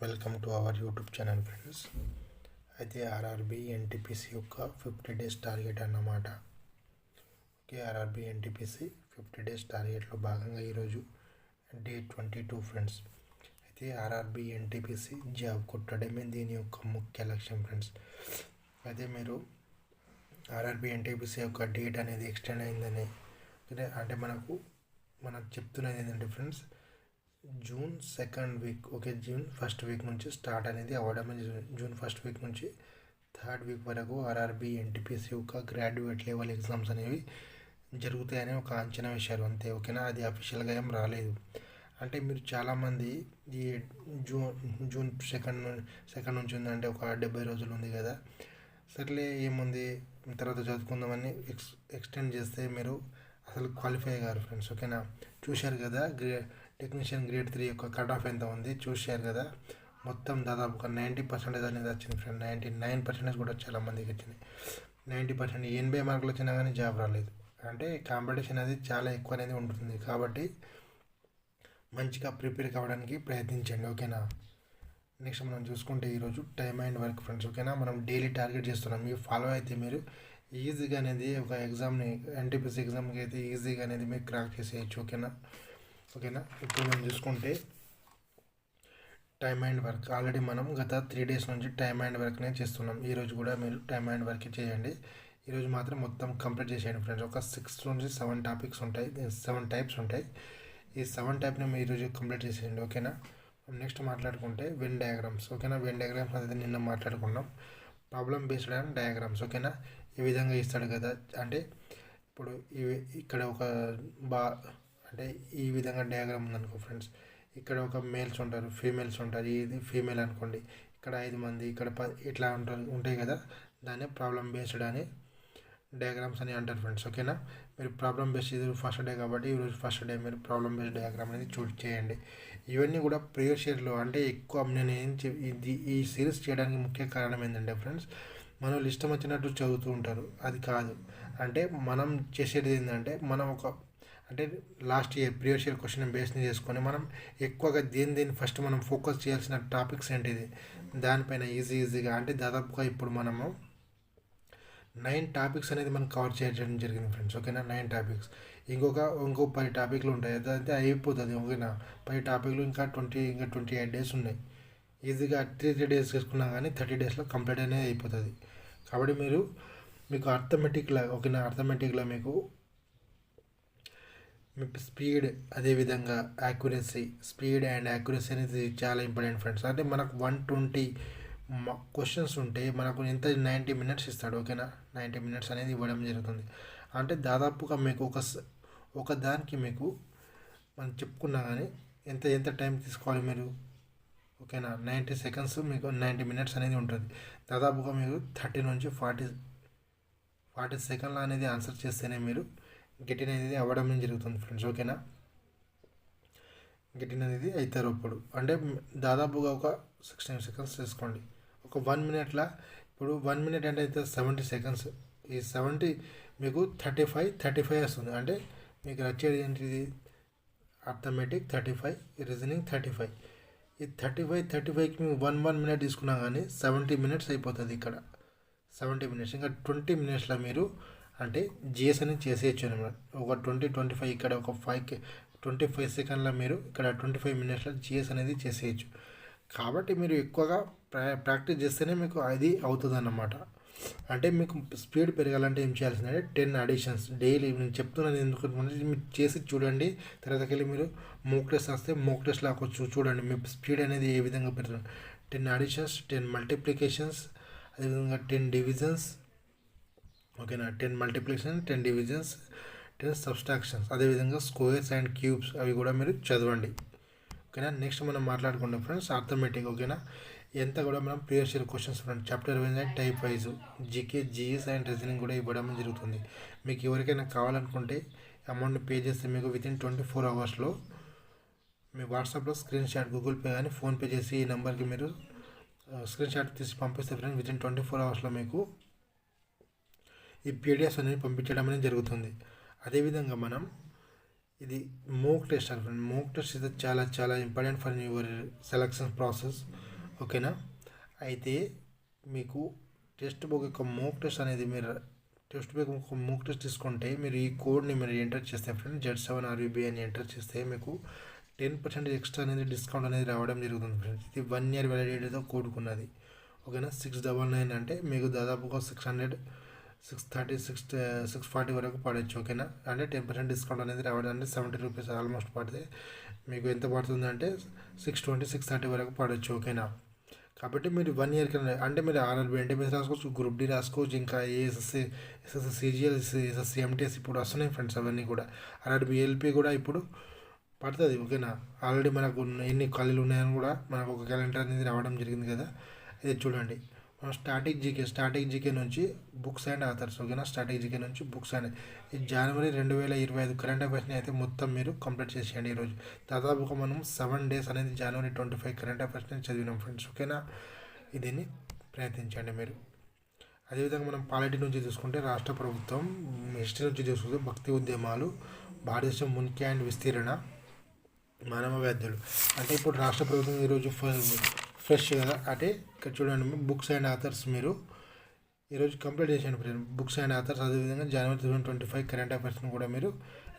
Welcome to our YouTube channel friends. అయితే RRB NTPC యొక్క 50 days target అన్నమాట. Okay, RRB NTPC 50 days టార్గెట్లో భాగంగా ఈరోజు డే 22 ఫ్రెండ్స్. అయితే ఆర్ఆర్బి ఎన్టీపీసీ జాబ్ కొట్టడమే దీని యొక్క ముఖ్య లక్ష్యం ఫ్రెండ్స్. అయితే మీరు ఆర్ఆర్బి ఎన్టీపీసీ యొక్క డేట్ అనేది ఎక్స్టెండ్ అయిందని అంటే మనకు చెప్తున్నది ఏంటంటే friends, June 2nd week, okay, June 1st week నుంచి స్టార్ట్ అనేది అవ్వడం. జూన్ 1st వీక్ నుంచి 3rd వీక్ వరకు ఆర్ఆర్బి ఎన్టీపీసీ యొక్క గ్రాడ్యుయేట్ లెవెల్ ఎగ్జామ్స్ అనేవి జరుగుతాయని ఒక అంచనా వేశారు అంతే. ఓకేనా, అది అఫీషియల్గా ఏం రాలేదు. అంటే మీరు చాలామంది ఈ జూన్ 2nd నుంచి ఉందంటే ఒక 70 రోజులు ఉంది కదా, సర్లే ఏముంది తర్వాత చదువుకుందామని ఎక్స్టెండ్ చేస్తే మీరు అసలు క్వాలిఫై గారు ఫ్రెండ్స్. ఓకేనా, చూశారు కదా టెక్నీషియన్ గ్రేడ్ 3 యొక్క కట్ ఆఫ్ ఎంత ఉంది చూశారు కదా. మొత్తం దాదాపు ఒక 90% అనేది వచ్చింది ఫ్రెండ్. 99% కూడా చాలామందికి వచ్చింది. 90% 80 మార్కులు వచ్చినా కానీ జాబ్ రాలేదు. అంటే కాంపిటీషన్ అనేది చాలా ఎక్కువ అనేది ఉంటుంది. కాబట్టి మంచిగా ప్రిపేర్ కావడానికి ప్రయత్నించండి. ఓకేనా, నెక్స్ట్ మనం చూసుకుంటే ఈరోజు టైమ్ అండ్ వర్క్ ఫ్రెండ్స్. ఓకేనా, మనం డైలీ టార్గెట్ చేస్తున్నాం. మీరు ఫాలో అయితే మీరు ఈజీగా అనేది ఒక ఎగ్జామ్ని ఎన్టీపీసీ ఎగ్జామ్కి అయితే ఈజీగా అనేది మీరు క్రాక్ చేసేయచ్చు. ఓకేనా, ఇప్పుడు మనం చూసుకుంటే టైమ్ అండ్ వర్క్ ఆల్రెడీ మనం గత 3 డేస్ నుంచి టైమ్ అండ్ వర్క్నే చేస్తున్నాం. ఈరోజు కూడా మీరు టైమ్ అండ్ వర్క్ చేయండి. ఈరోజు మాత్రం మొత్తం కంప్లీట్ చేసేయండి ఫ్రెండ్స్. ఒక 6 నుంచి 7 టాపిక్స్ ఉంటాయి, 7 టైప్స్ ఉంటాయి. ఈ 7 టైప్ని మీరు ఈరోజు కంప్లీట్ చేసేయండి. ఓకేనా, నెక్స్ట్ మాట్లాడుకుంటే వెన్ డయాగ్రామ్స్. ఓకేనా, వెన్ డయాగ్రామ్స్ అనేది నిన్న మాట్లాడుకున్నాం. Problem based and diagrams. ఓకేనా, ఈ విధంగా ఇస్తాడు కదా, అంటే ఇప్పుడు ఇక్కడ ఒక అంటే ఈ విధంగా డయాగ్రామ్ ఉందనుకో ఫ్రెండ్స్. ఇక్కడ ఒక మేల్స్ ఉంటారు, ఫీమేల్స్ ఉంటారు. ఇది ఫీమేల్ అనుకోండి, ఇక్కడ 5 మంది, ఇక్కడ ఇట్లా ఉంటాయి కదా, దాన్ని ప్రాబ్లమ్ బేస్డ్ అని డయాగ్రామ్స్ అని అంటారు ఫ్రెండ్స్. ఓకేనా, మీరు ప్రాబ్లమ్ బేస్డ్ ఇది ఫస్ట్ డే కాబట్టి ఈరోజు ఫస్ట్ డే మీరు ప్రాబ్లమ్ బేస్డ్ డయాగ్రామ్ అనేది చేయండి. ఇవన్నీ కూడా ప్రీవియస్ ఇయర్లో అంటే ఎక్కువ నేను ఈ సిరీస్ చేయడానికి ముఖ్య కారణం ఏంటంటే ఫ్రెండ్స్, మనం ఇష్టం వచ్చినట్టు చదువుతూ ఉంటారు. అది కాదు, అంటే మనం చేసేది ఏంటంటే మనం అంటే last year previous year question బేస్ని చేసుకొని మనం ఎక్కువగా దేని ఫస్ట్ మనం ఫోకస్ చేయాల్సిన టాపిక్స్ ఏంటిది దానిపైన ఈజీగా అంటే దాదాపుగా ఇప్పుడు మనము 9 టాపిక్స్ అనేది మనం కవర్ చేయడం జరిగింది ఫ్రెండ్స్. ఓకేనా, 9 టాపిక్స్. ఇంకో 10 టాపిక్లు ఉంటాయి, అదంతే అయిపోతుంది. ఓకేనా, 10 టాపిక్లు ఇంకా 28 డేస్ ఉన్నాయి. ఈజీగా 3 డేస్ చేసుకున్నా కానీ 30 డేస్లో కంప్లీట్ అనేది అయిపోతుంది. కాబట్టి మీకు అర్థమెటిక్లా, ఓకేనా, అర్థమెటిక్లా మీకు స్పీడ్, అదేవిధంగా యాక్యురసీ, స్పీడ్ అండ్ యాక్యురసీ అనేది చాలా ఇంపార్టెంట్ ఫ్రెండ్స్. అంటే మనకు 120 క్వశ్చన్స్ ఉంటే మనకు ఎంత 90 మినిట్స్ ఇస్తాడు. ఓకేనా, 90 మినిట్స్ అనేది ఇవ్వడం జరుగుతుంది. అంటే దాదాపుగా మీకు ఒక దానికి మీకు మనం చెప్పుకున్నా కానీ ఎంత టైం తీసుకోవాలి మీరు. ఓకేనా, 90 సెకండ్స్ మీకు 90 మినిట్స్ అనేది ఉంటుంది. దాదాపుగా మీరు 30 నుంచి 40 సెకండ్లు అనేది ఆన్సర్ చేస్తేనే మీరు గెటిన్ అనేది అవ్వడం జరుగుతుంది ఫ్రెండ్స్. ఓకేనా, గెటిన్ అనేది అవుతారు. ఇప్పుడు అంటే దాదాపుగా ఒక 16 సెకండ్స్ తీసుకోండి. ఒక 1 మినిట్లో ఇప్పుడు 1 మినిట్ అంటే అయితే 70 సెకండ్స్. ఈ 70 మీకు 35 వస్తుంది. అంటే మీకు వచ్చేది ఏంటిది, అర్థమెటిక్ 35, రీజనింగ్ 35. ఈ 35కి మీకు 1 మినిట్ తీసుకున్నా కానీ 70 మినిట్స్ అయిపోతుంది. ఇక్కడ 70 మినిట్స్, ఇంకా 20 మినిట్స్లో మీరు అంటే జిఎస్ అనేది చేసేయచ్చు అనమాట. ఒక 25 ఇక్కడ ఒక 25 సెకండ్లో మీరు ఇక్కడ 25 మినిట్స్లో జిఎస్ అనేది చేసేయచ్చు. కాబట్టి మీరు ఎక్కువగా ప్రాక్టీస్ చేస్తేనే మీకు అది అవుతుంది అన్నమాట. అంటే మీకు స్పీడ్ పెరగాలంటే ఏం చేయాల్సిందంటే 10 అడిషన్స్ డైలీ. నేను చెప్తున్నాను ఎందుకు మీరు చేసి చూడండి. తర్వాతకి వెళ్ళి మీరు మోక్ టెస్ట్ వస్తే మోక్ టెస్ట్ లాకొచ్చు చూడండి మీ స్పీడ్ అనేది ఏ విధంగా పెరుగుతుంది. 10 అడిషన్స్, 10 మల్టిప్లికేషన్స్, అదేవిధంగా 10 డివిజన్స్. ఓకేనా, 10 మల్టిప్లికేషన్, 10 డివిజన్స్, 10 సబ్స్ట్రాక్షన్స్, అదేవిధంగా స్క్వేర్స్ అండ్ క్యూబ్స్ అవి కూడా మీరు చదవండి. ఓకేనా, నెక్స్ట్ మనం మాట్లాడుకుంటాం ఫ్రెండ్స్ అర్థమెటిక్. ఓకేనా, ఎంత కూడా మనం previous year questions friends chapter wise and type wise GK, GS and reasoning కూడా ఇవ్వడం జరుగుతుంది. మీకు ఎవరికైనా కావాలనుకుంటే అమౌంట్ పే చేస్తే మీకు వితిన్ 24 అవర్స్లో మీ వాట్సాప్లో స్క్రీన్ షాట్, గూగుల్ పే కానీ ఫోన్పే చేసి ఈ నెంబర్కి మీరు స్క్రీన్ షాట్ తీసి పంపిస్తే ఫ్రెండ్స్ వితిన్ 24 అవర్స్లో మీకు ఈ పీడిఎఫ్స్ అనేది పంపించడం అనేది జరుగుతుంది. అదేవిధంగా మనం ఇది మోక్ టెస్ట్ అనుకోండి. మోక్ టెస్ట్ ఇది చాలా important for your selection process. ఓకేనా. అయితే మీకు టెక్స్ట్ బుక్ యొక్క మోక్ టెస్ట్ అనేది మీరు టెక్స్ట్ బుక్ ఒక మోక్ టెస్ట్ తీసుకుంటే మీరు ఈ కోడ్ని మీరు ఎంటర్ చేస్తే ఫ్రెండ్స్ Z7RUB అని ఎంటర్ చేస్తే మీకు 10% ఎక్స్ట్రా అనేది డిస్కౌంట్ అనేది రావడం జరుగుతుంది ఫ్రెండ్స్. ఇది 1 year వ్యాలిడిటీతో కూడుకున్నది. ఓకేనా. 699 అంటే మీకు దాదాపుగా 600 630 640 వరకు పడవచ్చు. ఓకేనా. అంటే 10% డిస్కౌంట్ అనేది రావడం అంటే 70 రూపీస్ ఆల్మోస్ట్ పడితే మీకు ఎంత పడుతుంది అంటే 620 630 వరకు పడవచ్చు. ఓకేనా. కాబట్టి మీరు 1 year అంటే మీరు ఆర్ఆర్బీ ఎన్టీపీసీ రాసుకోవచ్చు, గ్రూప్ డి రాసుకోవచ్చు, ఇంకా ASSC SSC CGL SSC MTS ఇప్పుడు వస్తున్నాయి ఫ్రెండ్స్. అవన్నీ కూడా ఆర్ఆర్బీ ఎల్పీ కూడా ఇప్పుడు పడుతుంది. ఓకేనా. ఆల్రెడీ మనకు ఎన్ని ఖాళీలు ఉన్నాయని కూడా మనకు ఒక క్యాలెండర్ అనేది రావడం జరిగింది కదా. ఇది చూడండి. మనం స్టాటిక్ జీకే నుంచి బుక్స్ అండ్ ఆథర్స్. ఓకేనా. స్టాటిక్ జీకే నుంచి బుక్స్ అండ్ ఈ జనవరి 2025 కరెంట్ అఫైర్స్ని అయితే మొత్తం మీరు కంప్లీట్ చేసేయండి ఈరోజు. దాదాపుగా మనం 7 days అనేది జనవరి 25 కరెంట్ అఫైర్స్ని చదివినాం ఫ్రెండ్స్. ఓకేనా. దీన్ని ప్రయత్నించండి మీరు. అదేవిధంగా మనం పాలిటీ నుంచి చూసుకుంటే రాష్ట్ర ప్రభుత్వం, హిస్టరీ నుంచి చూసుకుంటే భక్తి ఉద్యమాలు, భారతదేశం ఉనికి అండ్ విస్తీరణ, మానవ వ్యాధులు. అంటే ఇప్పుడు రాష్ట్ర ప్రభుత్వం ఈరోజు ఫ్రెష్ కదా. అంటే ఇక్కడ చూడండి బుక్స్ అండ్ ఆథర్స్ మీరు ఈరోజు కంప్లీట్ చేసేయండి ఫ్రెండ్. బుక్స్ అండ్ ఆథర్స్ అదేవిధంగా జనవరి 2025 కరెంట్ అఫైర్స్ని కూడా మీరు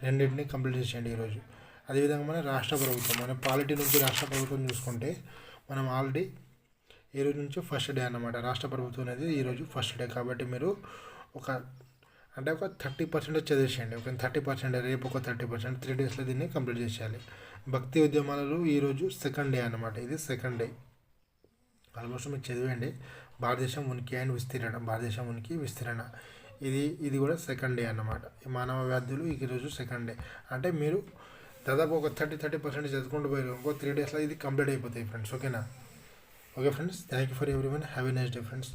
రెండింటిని కంప్లీట్ చేసేయండి ఈరోజు. అదేవిధంగా మన రాష్ట్ర ప్రభుత్వం, మన పాలిటీ నుంచి రాష్ట్ర ప్రభుత్వం చూసుకుంటే మనం ఆల్రెడీ ఈ రోజు నుంచి ఫస్ట్ డే అన్నమాట. రాష్ట్ర ప్రభుత్వం అనేది ఈరోజు ఫస్ట్ డే కాబట్టి మీరు ఒక 30% చదివేసేయండి. ఒక 30%, రేపు ఒక 30%, 3 daysలో దీన్ని కంప్లీట్ చేసేయాలి. భక్తి ఉద్యమాలలో ఈరోజు సెకండ్ డే అన్నమాట. ఇది సెకండ్ డే. ఆల్మోస్ట్ మీరు చదివండి. భారతదేశం ఉనికి అండ్ విస్తీరణ, భారతదేశం ఉనికి విస్తీరణ, ఇది కూడా సెకండ్ డే అన్నమాట. ఈ మానవ వ్యాధులు ఈరోజు సెకండ్ డే. అంటే మీరు దాదాపు ఒక 30% చదువుకుంటూ పోయారు. ఇంకో 3 daysలో ఇది కంప్లీట్ అయిపోతాయి ఫ్రెండ్స్. ఓకేనా. Okay friends, thank you for everyone. Have a nice day friends.